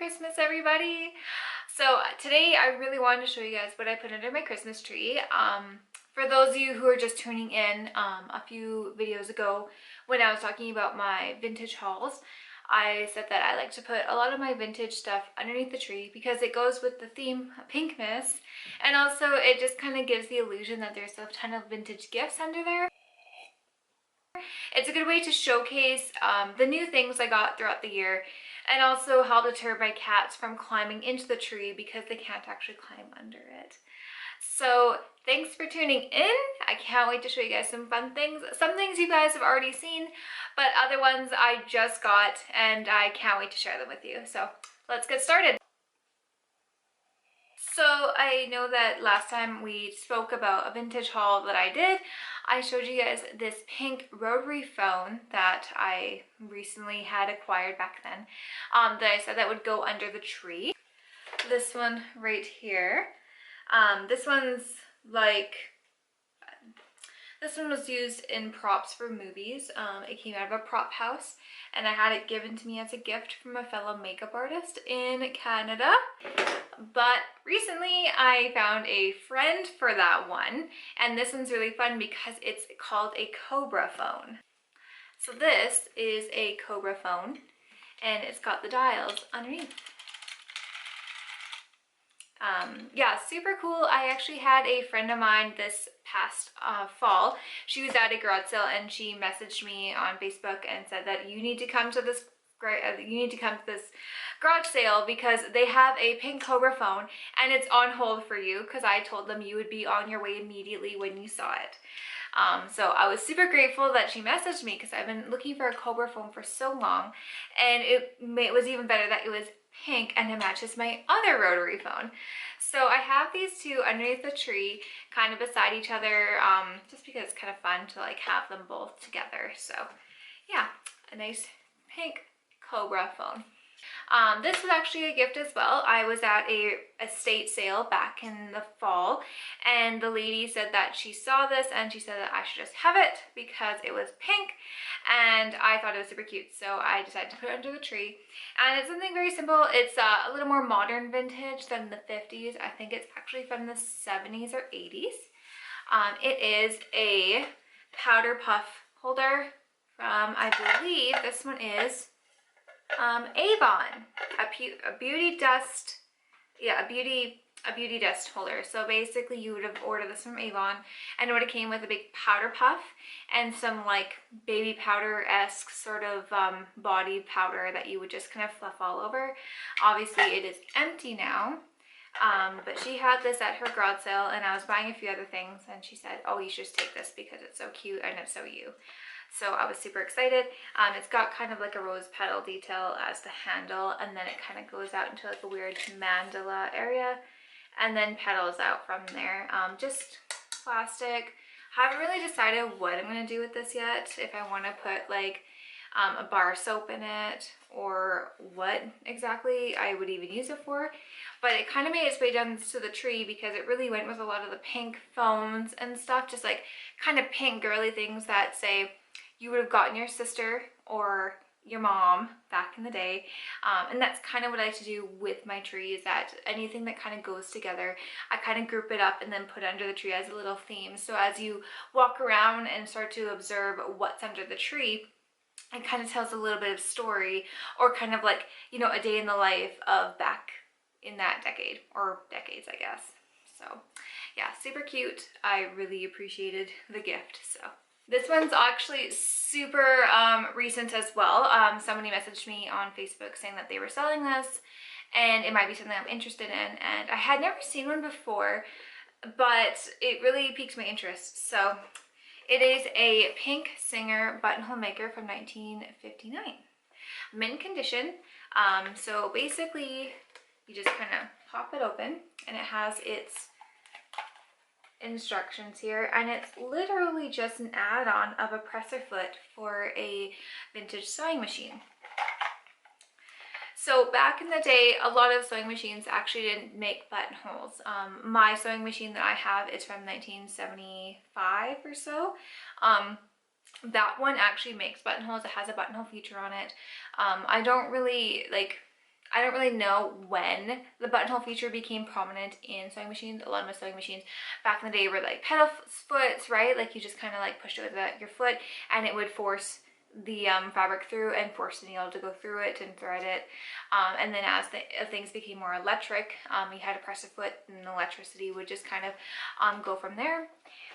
Christmas, everybody. So today I really wanted to show you guys what I put under my Christmas tree. For those of you who are just tuning in, a few videos ago when I was talking about my vintage hauls, I said that I like to put a lot of my vintage stuff underneath the tree because it goes with the theme pinkness, and also it just kind of gives the illusion that there's a ton of vintage gifts under there. It's a good way to showcase the new things I got throughout the year, and also help deter my cats from climbing into the tree because they can't actually climb under it. So thanks for tuning in. I can't wait to show you guys some fun things. Some things you guys have already seen, but other ones I just got and I can't wait to share them with you. So let's get started. So I know that last time we spoke about a vintage haul that I did, I showed you guys this pink rotary phone that I recently had acquired back then, that I said that would go under the tree. This one right here. This one's like, this one was used in props for movies. It came out of a prop house and I had it given to me as a gift from a fellow makeup artist in Canada. But recently I found a friend for that one, and this one's really fun because it's called a Cobra phone. So this is a Cobra phone and it's got the dials underneath. Yeah, super cool. I actually had a friend of mine this past fall. She was at a garage sale and she messaged me on Facebook and said that you need to come to this garage sale because they have a pink Cobra phone and it's on hold for you, because I told them you would be on your way immediately when you saw it. So I was super grateful that she messaged me because I've been looking for a Cobra phone for so long, and it was even better that it was pink and it matches my other rotary phone. So I have these two underneath the tree kind of beside each other, just because it's kind of fun to like have them both together. So yeah, a nice pink Cobra phone. This was actually a gift as well. I was at a estate sale back in the fall, and the lady said that she saw this and she said that I should just have it because it was pink, and I thought it was super cute, so I decided to put it under the tree. And it's something very simple. It's a little more modern vintage than the 50s. I think it's actually from the 70s or 80s. It is a powder puff holder from, I believe this one is Avon, a beauty dust, yeah, a beauty dust holder. So basically you would have ordered this from Avon, and it would have came with a big powder puff and some like baby powder-esque sort of body powder that you would just kind of fluff all over. Obviously it is empty now, but she had this at her garage sale and I was buying a few other things, and she said, oh, you should just take this because it's so cute and it's so you. So I was super excited. It's got kind of like a rose petal detail as the handle, and then it kind of goes out into like a weird mandala area and then petals out from there. Just plastic. Haven't really decided what I'm going to do with this yet. If I want to put like a bar soap in it or what exactly I would even use it for. But it kind of made its way down to the tree because it really went with a lot of the pink phones and stuff. Just like kind of pink girly things that say you would have gotten your sister or your mom back in the day. And that's kind of what I like to do with my tree, is that anything that kind of goes together, I kind of group it up and then put under the tree as a little theme. So as you walk around and start to observe what's under the tree, it kind of tells a little bit of story, or kind of like, you know, a day in the life of back in that decade, or decades, I guess. So yeah, super cute. I really appreciated the gift. So this one's actually super recent as well. Somebody messaged me on Facebook saying that they were selling this and it might be something I'm interested in, and I had never seen one before, but it really piqued my interest. So it is a pink Singer Buttonhole Maker from 1959. Mint condition. So basically you just kind of pop it open and it has its instructions here, and it's literally just an add-on of a presser foot for a vintage sewing machine. So back in the day, a lot of sewing machines actually didn't make buttonholes. My sewing machine that I have is from 1975 or so. That one actually makes buttonholes. It has a buttonhole feature on it. I don't really like, I don't really know when the buttonhole feature became prominent in sewing machines. A lot of my sewing machines back in the day were like pedal foots, right? Like you just kind of like pushed it with your foot and it would force the fabric through and force the needle to go through it and thread it. And then as things became more electric, you had to press a foot and the electricity would just kind of go from there.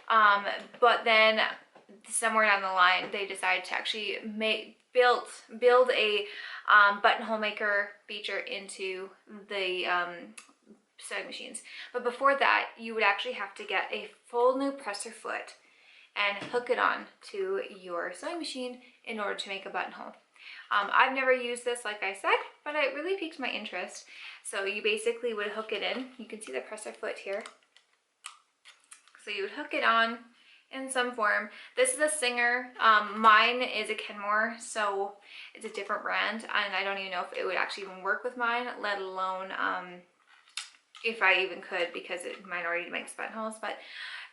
But then somewhere down the line, they decided to actually build a buttonhole maker feature into the sewing machines. But before that, you would actually have to get a full new presser foot and hook it on to your sewing machine in order to make a buttonhole. I've never used this, like I said, but it really piqued my interest. So you basically would hook it in. You can see the presser foot here. So you would hook it on in some form. This is a Singer. Mine is a Kenmore, so it's a different brand, and I don't even know if it would actually even work with mine, let alone if I even could, because mine already makes buttonholes. But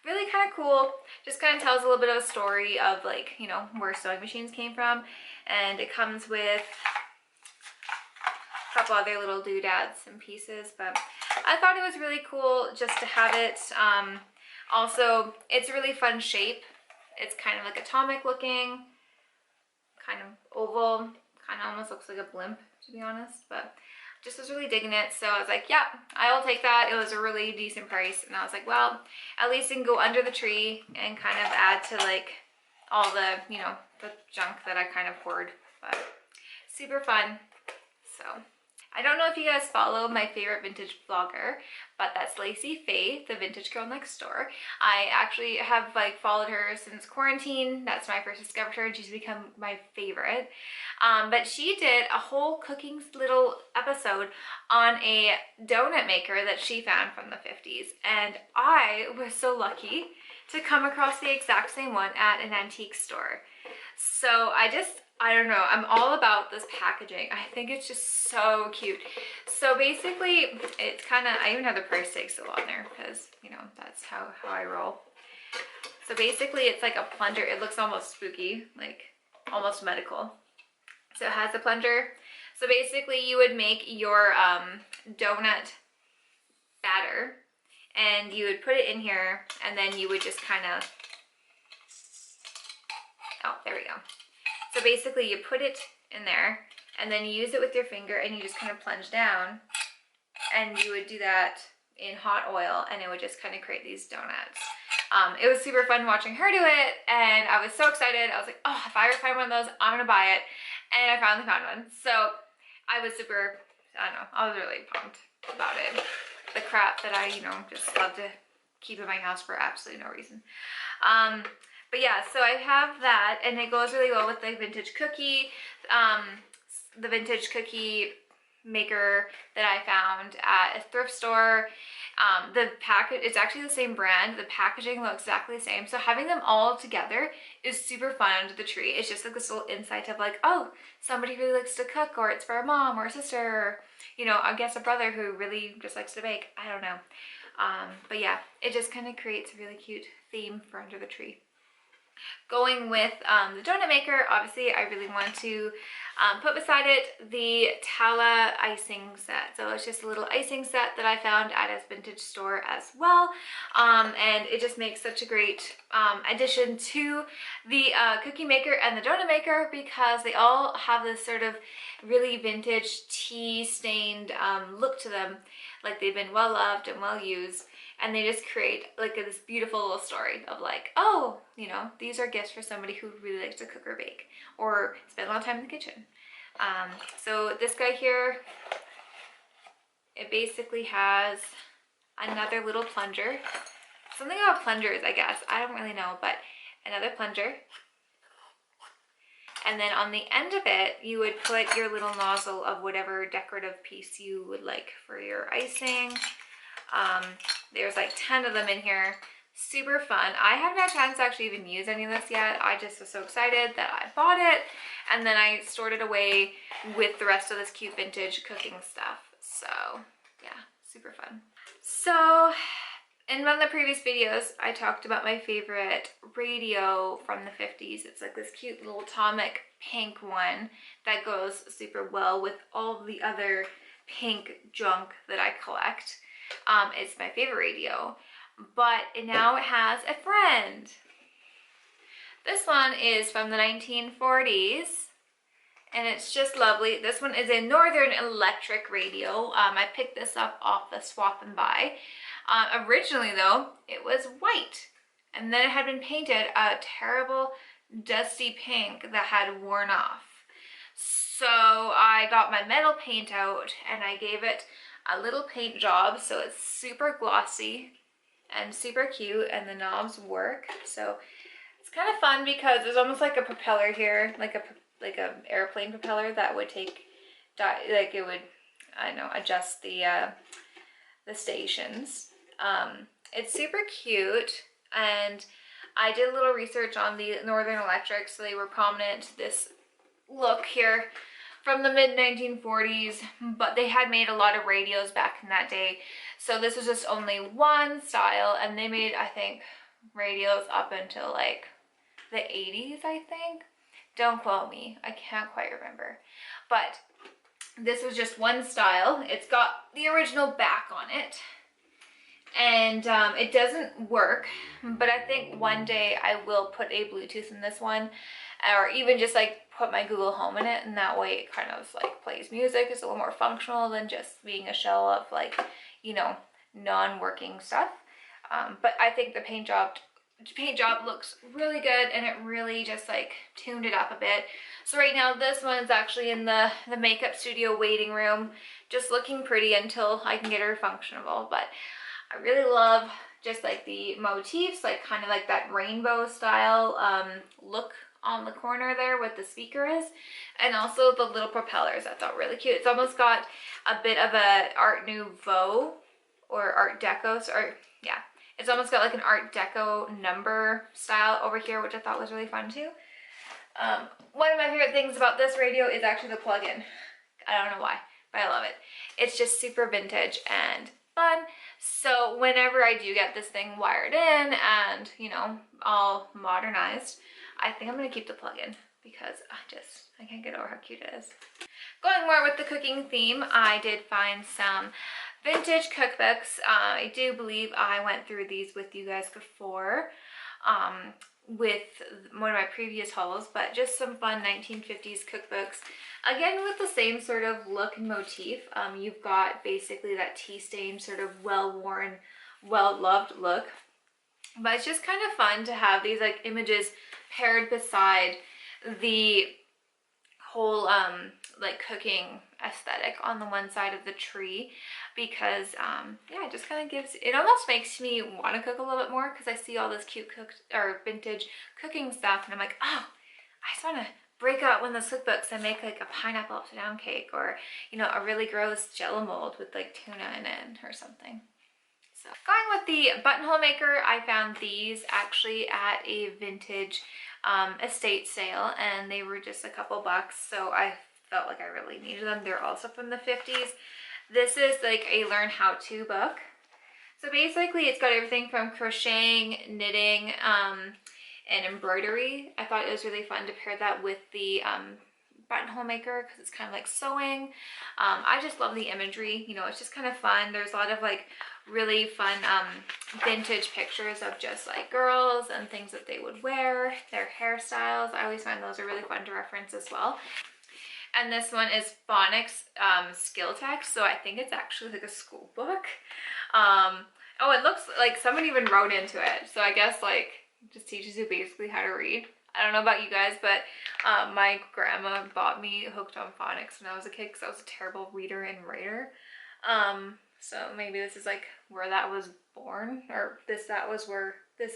really kind of cool. Just kind of tells a little bit of a story of, like, you know, where sewing machines came from. And it comes with a couple other little doodads and pieces, but I thought it was really cool just to have it. Also, it's a really fun shape. It's kind of like atomic looking, kind of oval, kind of almost looks like a blimp, to be honest, but just was really digging it. So I was like, yeah, I will take that. It was a really decent price. And I was like, well, at least it can go under the tree and kind of add to like all the, you know, the junk that I kind of hoard. But super fun. So I don't know if you guys follow my favorite vintage vlogger, but that's Lacey Faye, the vintage girl next door. I actually have like followed her since quarantine. That's when I first discovered her and she's become my favorite. But she did a whole cooking little episode on a donut maker that she found from the 50s. And I was so lucky to come across the exact same one at an antique store. So I don't know, I'm all about this packaging. I think it's just so cute. So basically, it's kind of, I even have the price tag still on there because, you know, that's how I roll. So basically, it's like a plunger. It looks almost spooky, like almost medical. So it has a plunger. So basically, you would make your donut batter and you would put it in here and then you would just kind of, oh, there we go. So basically you put it in there and then you use it with your finger and you just kind of plunge down and you would do that in hot oil and it would just kind of create these donuts. It was super fun watching her do it and I was so excited. I was like, oh, if I ever find one of those, I'm gonna buy it. And I finally found one. So I was super, I don't know, I was really pumped about it. The crap that I, you know, just love to keep in my house for absolutely no reason. But yeah, so I have that and it goes really well with the vintage cookie maker that I found at a thrift store. The package, it's actually the same brand. The packaging looks exactly the same. So having them all together is super fun under the tree. It's just like this little insight of like, oh, somebody really likes to cook, or it's for a mom or a sister, or, you know, I guess a brother who really just likes to bake. I don't know. But yeah, it just kind of creates a really cute theme for under the tree. Going with the donut maker, obviously I really want to put beside it the Tala icing set. So it's just a little icing set that I found at a vintage store as well. And it just makes such a great addition to the cookie maker and the donut maker because they all have this sort of really vintage tea stained look to them, like they've been well loved and well used. And they just create like this beautiful little story of like, oh, you know, these are gifts for somebody who really likes to cook or bake or spend a lot of time in the kitchen. So this guy here, it basically has another little plunger. Something about plungers, I guess. I don't really know, but another plunger. And then on the end of it, you would put your little nozzle of whatever decorative piece you would like for your icing. There's like 10 of them in here. Super fun. I haven't had a chance to actually even use any of this yet. I just was so excited that I bought it and then I stored it away with the rest of this cute vintage cooking stuff. So yeah, super fun. So in one of the previous videos, I talked about my favorite radio from the 50s. It's like this cute little atomic pink one that goes super well with all the other pink junk that I collect. It's my favorite radio, but now it has a friend. This one is from the 1940s, and it's just lovely. This one is a Northern Electric radio. I picked this up off the Swap and Buy. Originally though, it was white, and then it had been painted a terrible dusty pink that had worn off. So I got my metal paint out and I gave it a little paint job, so it's super glossy and super cute, and the knobs work. So it's kind of fun because there's almost like a propeller here, like a airplane propeller that would take, like it would, I don't know, adjust the stations. It's super cute, and I did a little research on the Northern Electric, so they were prominent, this look here from the mid 1940s, but they had made a lot of radios back in that day. So this was just only one style, and they made, I think, radios up until like the 80s, I think. Don't quote me, I can't quite remember. But this was just one style. It's got the original back on it, and it doesn't work, but I think one day I will put a Bluetooth in this one, or even just like put my Google Home in it, and that way it kind of like plays music. It's a little more functional than just being a shell of like, you know, non-working stuff. But I think the paint job looks really good, and it really just like tuned it up a bit. So right now this one's actually in the makeup studio waiting room, just looking pretty until I can get her functionable. But I really love just like the motifs, like kind of like that rainbow style look on the corner there with the speaker is, and also the little propellers. I thought really cute. It's almost got a bit of a Art Nouveau or Art Deco, or yeah, it's almost got like an Art Deco number style over here, which I thought was really fun too. One of my favorite things about this radio is actually the plug-in. I don't know why, but I love it. It's just super vintage and fun. So whenever I do get this thing wired in and, you know, all modernized, I think I'm gonna keep the plug-in because I can't get over how cute it is. Going more with the cooking theme, I did find some vintage cookbooks. I do believe I went through these with you guys before with one of my previous hauls, but just some fun 1950s cookbooks. Again, with the same sort of look and motif. You've got basically that tea stained, sort of well-worn, well-loved look. But it's just kind of fun to have these like images paired beside the whole like cooking aesthetic on the one side of the tree, because yeah, it just kind of gives, it almost makes me want to cook a little bit more, because I see all this cute vintage cooking stuff, and I'm like, oh, I just want to break out one of those cookbooks and make like a pineapple upside down cake, or, you know, a really gross jello mold with like tuna in it or something. So going with the Buttonhole Maker, I found these actually at a vintage estate sale, and they were just a couple bucks, so I felt like I really needed them. They're also from the 50s. This is like a learn how-to book. So basically it's got everything from crocheting, knitting, and embroidery. I thought it was really fun to pair that with the Buttonhole Maker, because it's kind of like sewing. I just love the imagery, you know, it's just kind of fun. There's a lot of like really fun vintage pictures of just like girls and things that they would wear, their hairstyles. I always find those are really fun to reference as well. And this one is phonics skill text, so I think it's actually like a school book. Oh, it looks like someone even wrote into it, so I guess like it just teaches you basically how to read. I don't know about you guys, but my grandma bought me Hooked on Phonics when I was a kid, because I was a terrible reader and writer. So maybe this is like where that was born, or this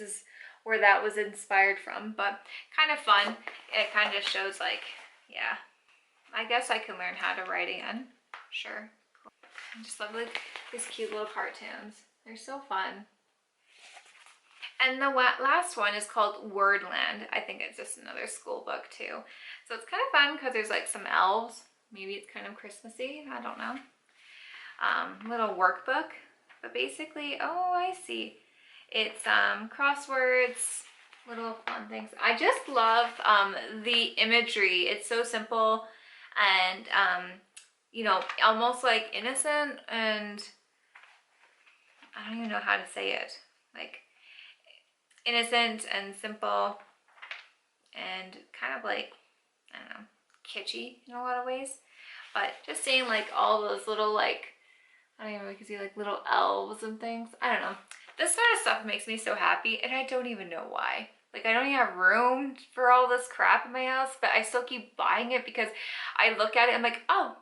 is where that was inspired from. But kind of fun. It kind of shows like, yeah, I guess I can learn how to write again. Sure. Cool. I just love like these cute little cartoons. They're so fun. And the last one is called Wordland. I think it's just another school book too. So it's kind of fun because there's like some elves. Maybe it's kind of Christmassy. I don't know. Little workbook. But basically, oh, I see. It's crosswords, little fun things. I just love the imagery. It's so simple, and you know, almost like innocent, and I don't even know how to say it, like innocent and simple and kind of like, I don't know, kitschy in a lot of ways. But just seeing like all those little, like, I don't even know, you can see like little elves and things. I don't know. This sort of stuff makes me so happy, and I don't even know why. Like, I don't even have room for all this crap in my house, but I still keep buying it because I look at it and I'm like, oh,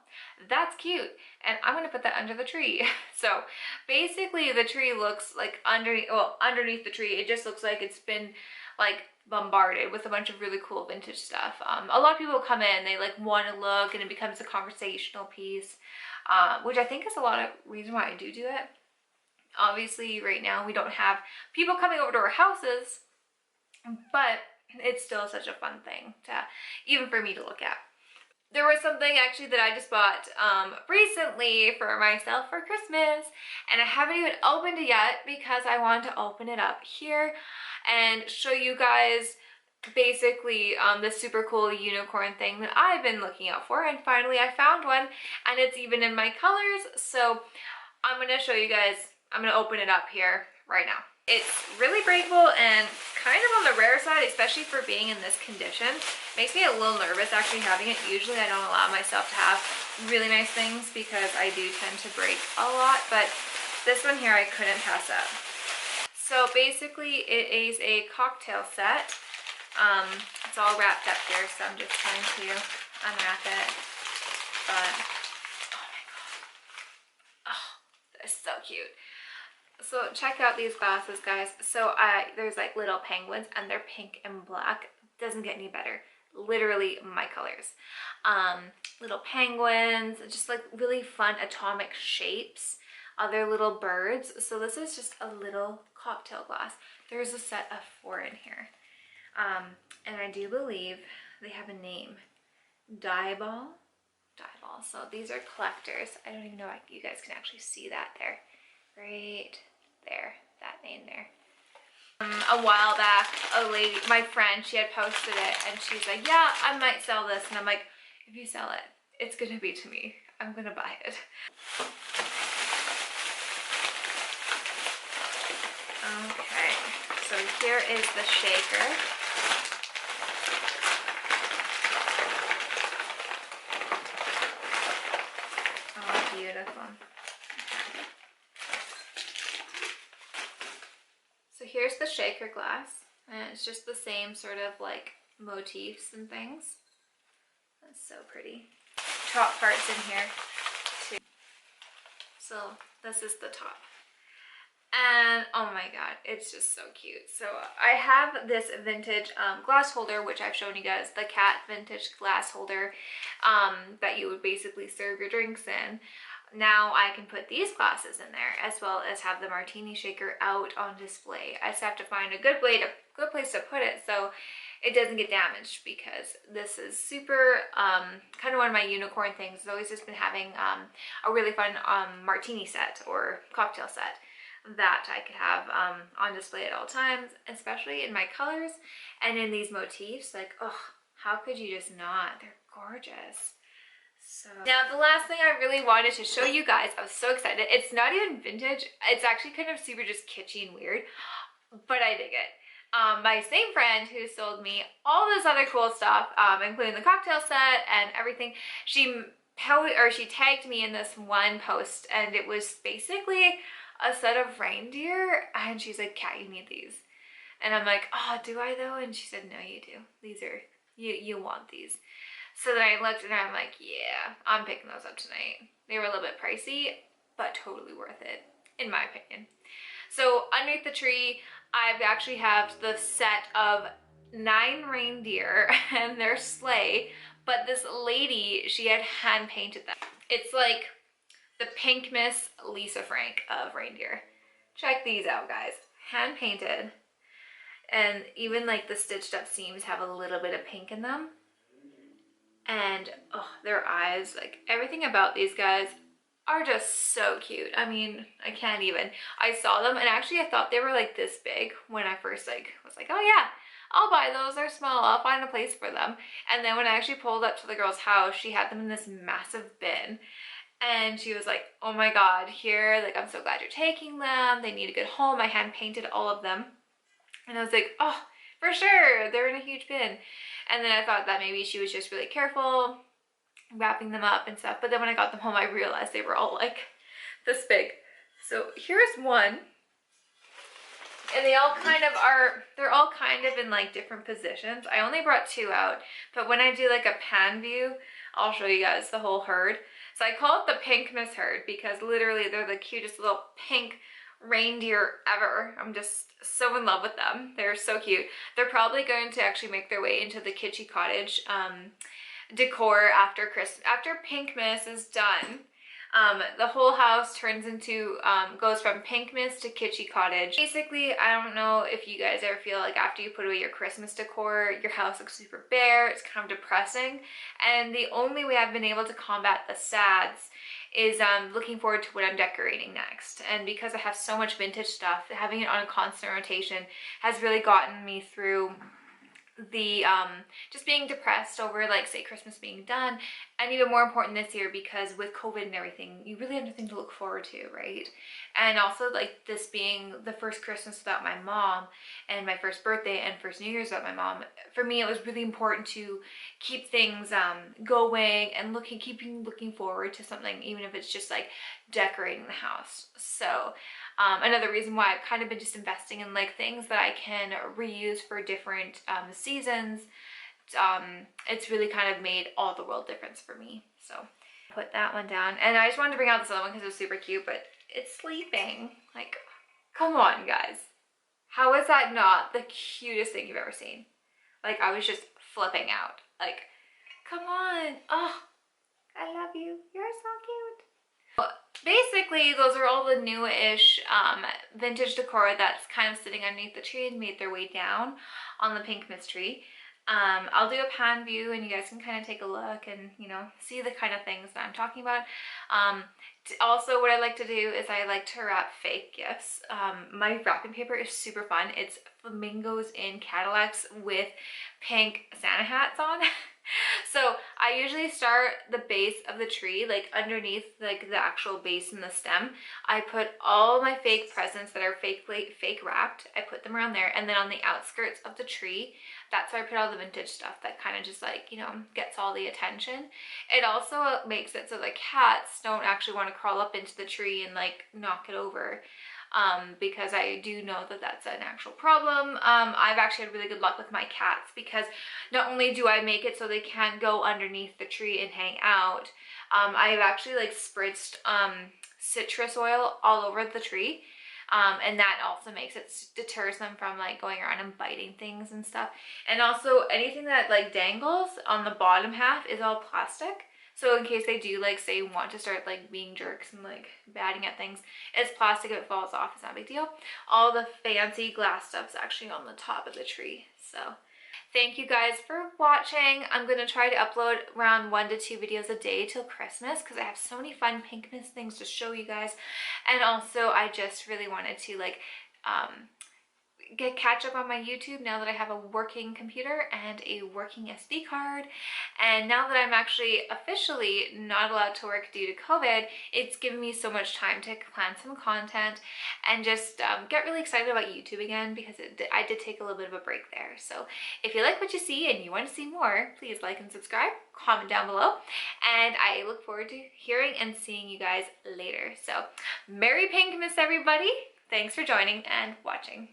that's cute, and I'm gonna put that under the tree. So basically the tree looks like underneath the tree, it just looks like it's been like bombarded with a bunch of really cool vintage stuff. A lot of people come in, they like want to look, and it becomes a conversational piece, which I think is a lot of reason why I do it. Obviously right now we don't have people coming over to our houses, but it's still such a fun thing to, even for me to look at. There was something actually that I just bought recently for myself for Christmas, and I haven't even opened it yet because I wanted to open it up here and show you guys basically this super cool unicorn thing that I've been looking out for, and finally I found one, and it's even in my colors. So I'm gonna show you guys, I'm gonna open it up here right now. It's really breakable and kind of on the rare side, especially for being in this condition. Makes me a little nervous actually having it. Usually I don't allow myself to have really nice things because I do tend to break a lot, but this one here I couldn't pass up. So basically it is a cocktail set. It's all wrapped up here, so I'm just trying to unwrap it. But oh my god, oh, they're so cute. So check out these glasses, guys. So there's like little penguins, and they're pink and black. Doesn't get any better. Literally my colors. Little penguins, just like really fun atomic shapes. Other little birds. So this is just a little cocktail glass. There's a set of 4 in here. And I do believe they have a name. Dieball. So these are collectors. I don't even know if you guys can actually see that there. Right there, that name there. A while back, a lady, my friend, she had posted it, and she's like, yeah, I might sell this. And I'm like, if you sell it, it's gonna be to me. I'm gonna buy it. Okay, so here is the shaker. Oh, beautiful. So here's the shaker glass, and it's just the same sort of like motifs and things. That's so pretty. Top parts in here too. So this is the top. And oh my god, it's just so cute. So I have this vintage glass holder, which I've shown you guys, the Katt vintage glass holder that you would basically serve your drinks in. Now I can put these glasses in there, as well as have the martini shaker out on display. I just have to find a good place to put it so it doesn't get damaged, because this is super kind of one of my unicorn things. I've always just been having a really fun martini set or cocktail set that I could have on display at all times, especially in my colors and in these motifs. Like, oh, how could you just not? They're gorgeous. So now the last thing I really wanted to show you guys, I was so excited. It's not even vintage. It's actually kind of super just kitschy and weird, but I dig it. My same friend who sold me all this other cool stuff, including the cocktail set and everything, she tagged me in this one post, and it was basically a set of reindeer, and she's like, Kat, you need these. And I'm like, oh, do I though? And she said, no, you do. These are, you want these. So then I looked, and I'm like, yeah, I'm picking those up tonight. They were a little bit pricey, but totally worth it, in my opinion. So underneath the tree, I actually have the set of 9 reindeer and their sleigh, but this lady, she had hand painted them. It's like the pinkness Lisa Frank of reindeer. Check these out, guys. Hand painted, and even like the stitched up seams have a little bit of pink in them. And oh, their eyes, like everything about these guys are just so cute. I mean, I can't even. I saw them, and actually I thought they were like this big when I first like was like, oh yeah, I'll buy those, they're small, I'll find a place for them. And then when I actually pulled up to the girl's house, she had them in this massive bin. And she was like, oh my God, here, like, I'm so glad you're taking them. They need a good home. I hand painted all of them. And I was like, oh, for sure, they're in a huge bin. And then I thought that maybe she was just really careful wrapping them up and stuff. But then when I got them home, I realized they were all like this big. So here's one. And they all kind of are, they're all kind of in like different positions. I only brought 2 out, but when I do like a pan view, I'll show you guys the whole herd. So I call it the pinkness herd because literally they're the cutest little pink reindeer ever. I'm just so in love with them. They're so cute. They're probably going to actually make their way into the kitschy cottage decor after pinkness is done. The whole house turns into, goes from pinkness to kitschy cottage. Basically, I don't know if you guys ever feel like after you put away your Christmas decor, your house looks super bare, it's kind of depressing. And the only way I've been able to combat the sads is looking forward to what I'm decorating next. And because I have so much vintage stuff, having it on a constant rotation has really gotten me through the just being depressed over, like, say, Christmas being done. And even more important this year because with COVID and everything, you really have nothing to look forward to, right? And also, like, this being the first Christmas without my mom and my first birthday and first New Year's without my mom, for me it was really important to keep things going and keeping looking forward to something, even if it's just like decorating the house. So another reason why I've kind of been just investing in like things that I can reuse for different seasons. It's really kind of made all the world difference for me. So put that one down, and I just wanted to bring out this other one because it's super cute, but it's sleeping. Like, come on, guys. How is that not the cutest thing you've ever seen? Like, I was just flipping out. Like, come on. Oh, I love you. You're so cute. Basically, those are all the new-ish vintage decor that's kind of sitting underneath the tree and made their way down on the pinkness tree. I'll do a pan view and you guys can kind of take a look and, you know, see the kind of things that I'm talking about. Also, what I like to do is I like to wrap fake gifts. My wrapping paper is super fun. It's flamingos in Cadillacs with pink Santa hats on. So I usually start the base of the tree, like underneath like the actual base and the stem. I put all my fake presents that are fake wrapped. I put them around there, and then on the outskirts of the tree, that's where I put all the vintage stuff that kind of just, like, you know, gets all the attention. It also makes it so the cats don't actually want to crawl up into the tree and like knock it over. Because I do know that that's an actual problem. I've actually had really good luck with my cats because not only do I make it so they can go underneath the tree and hang out, I've actually like spritzed citrus oil all over the tree. And that also makes it, deters them from like going around and biting things and stuff. And also anything that like dangles on the bottom half is all plastic. So in case they do, like, say, want to start like being jerks and like batting at things, it's plastic. If it falls off, it's not a big deal. All the fancy glass stuff's actually on the top of the tree. So thank you guys for watching. I'm going to try to upload around 1 to 2 videos a day till Christmas because I have so many fun pinkness things to show you guys. And also I just really wanted to like catch up on my YouTube now that I have a working computer and a working SD card. And now that I'm actually officially not allowed to work due to COVID, it's given me so much time to plan some content and just get really excited about YouTube again because I did take a little bit of a break there. So if you like what you see and you want to see more, please like and subscribe, comment down below, and I look forward to hearing and seeing you guys later. So Merry Pinkmas, everybody. Thanks for joining and watching.